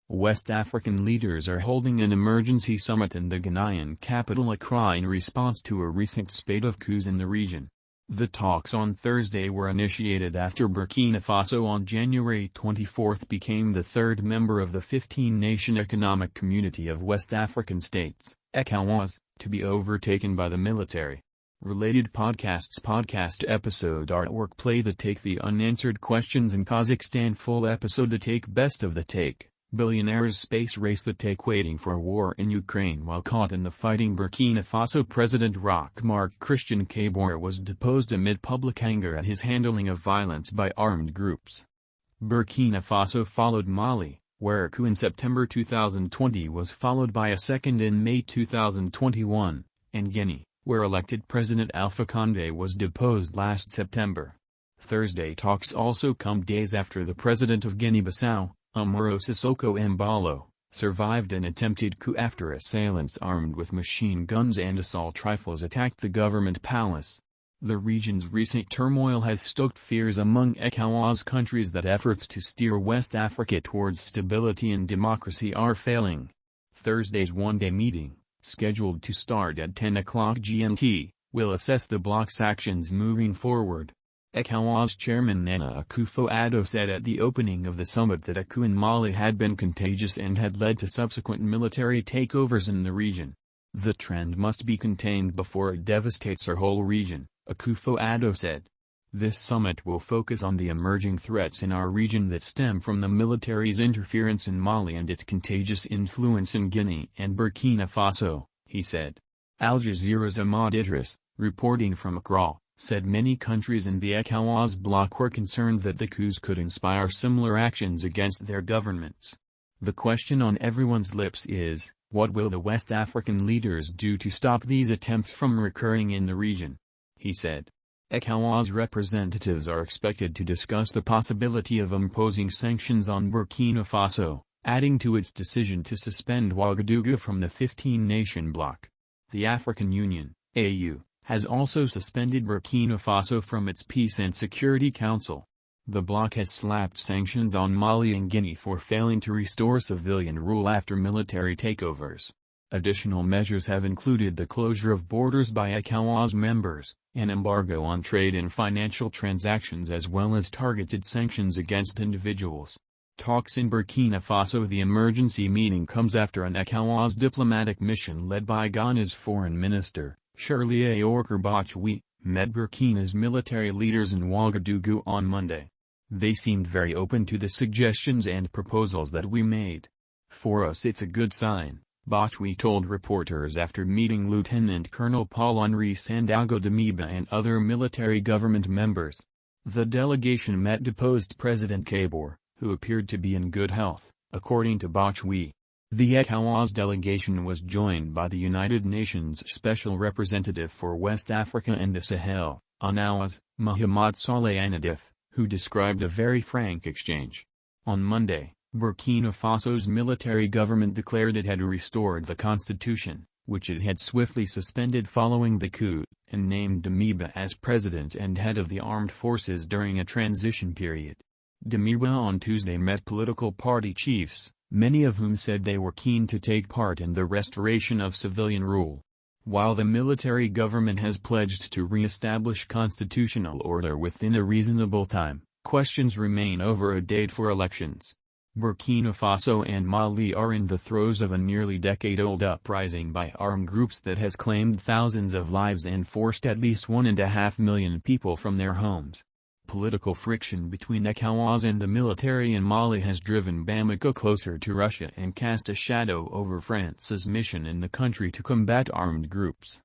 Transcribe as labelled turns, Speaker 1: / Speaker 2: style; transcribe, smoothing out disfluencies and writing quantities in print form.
Speaker 1: West African leaders are holding an emergency summit in the Ghanaian capital Accra in response to a recent spate of coups in the region. The talks on Thursday were initiated after Burkina Faso on January 24 became the third member of the 15-nation Economic Community of West African States, ECOWAS, to be overtaken by the military. Related podcasts. Podcast episode artwork. Play the Take the Unanswered Questions in Kazakhstan. Full episode. The Take. Best of the Take. Billionaires space race. The Take. Waiting for war in Ukraine while caught in the fighting. Burkina Faso President Roch-Marc Christian Kabore was deposed amid public anger at his handling of violence by armed groups. Burkina Faso followed Mali, where a coup in September 2020 was followed by a second in May 2021, and Guinea, where elected President Alpha Condé was deposed last September. Thursday talks also come days after the president of Guinea-Bissau, Umaro Sissoko Embalo, survived an attempted coup after assailants armed with machine guns and assault rifles attacked the government palace. The region's recent turmoil has stoked fears among ECOWAS countries that efforts to steer West Africa towards stability and democracy are failing. Thursday's one-day meeting, scheduled to start at 10 o'clock GMT, will assess the bloc's actions moving forward. ECOWAS Chairman Nana Akufo-Addo said at the opening of the summit that a coup in Mali had been contagious and had led to subsequent military takeovers in the region. The trend must be contained before it devastates our whole region, Akufo-Addo said. This summit will focus on the emerging threats in our region that stem from the military's interference in Mali and its contagious influence in Guinea and Burkina Faso, he said. Al Jazeera's Ahmad Idris, reporting from Accra, said many countries in the ECOWAS bloc were concerned that the coups could inspire similar actions against their governments. The question on everyone's lips is, what will the West African leaders do to stop these attempts from recurring in the region? He said. ECOWAS representatives are expected to discuss the possibility of imposing sanctions on Burkina Faso, adding to its decision to suspend Ouagadougou from the 15-nation bloc. The African Union, AU, has also suspended Burkina Faso from its Peace and Security Council. The bloc has slapped sanctions on Mali and Guinea for failing to restore civilian rule after military takeovers. Additional measures have included the closure of borders by ECOWAS members, an embargo on trade and financial transactions as well as targeted sanctions against individuals. Talks in Burkina Faso. The emergency meeting comes after an ECOWAS diplomatic mission led by Ghana's foreign minister, Shirley Ayorkor Botchwi, met Burkina's military leaders in Ouagadougou on Monday. They seemed very open to the suggestions and proposals that we made. For us it's a good sign, Botchwi told reporters after meeting Lieutenant Colonel Paul-Henri Sandaogo Damiba and other military government members. The delegation met deposed President Kabore, who appeared to be in good health, according to Botchwi. The ECOWAS delegation was joined by the United Nations Special Representative for West Africa and the Sahel, UNAWAS, Mohamed Saleh Anadif, who described a very frank exchange. On Monday, Burkina Faso's military government declared it had restored the constitution, which it had swiftly suspended following the coup, and named Damiba as president and head of the armed forces during a transition period. Damiba on Tuesday met political party chiefs, many of whom said they were keen to take part in the restoration of civilian rule. While the military government has pledged to re-establish constitutional order within a reasonable time, questions remain over a date for elections. Burkina Faso and Mali are in the throes of a nearly decade-old uprising by armed groups that has claimed thousands of lives and forced at least 1.5 million people from their homes. Political friction between ECOWAS and the military in Mali has driven Bamako closer to Russia and cast a shadow over France's mission in the country to combat armed groups.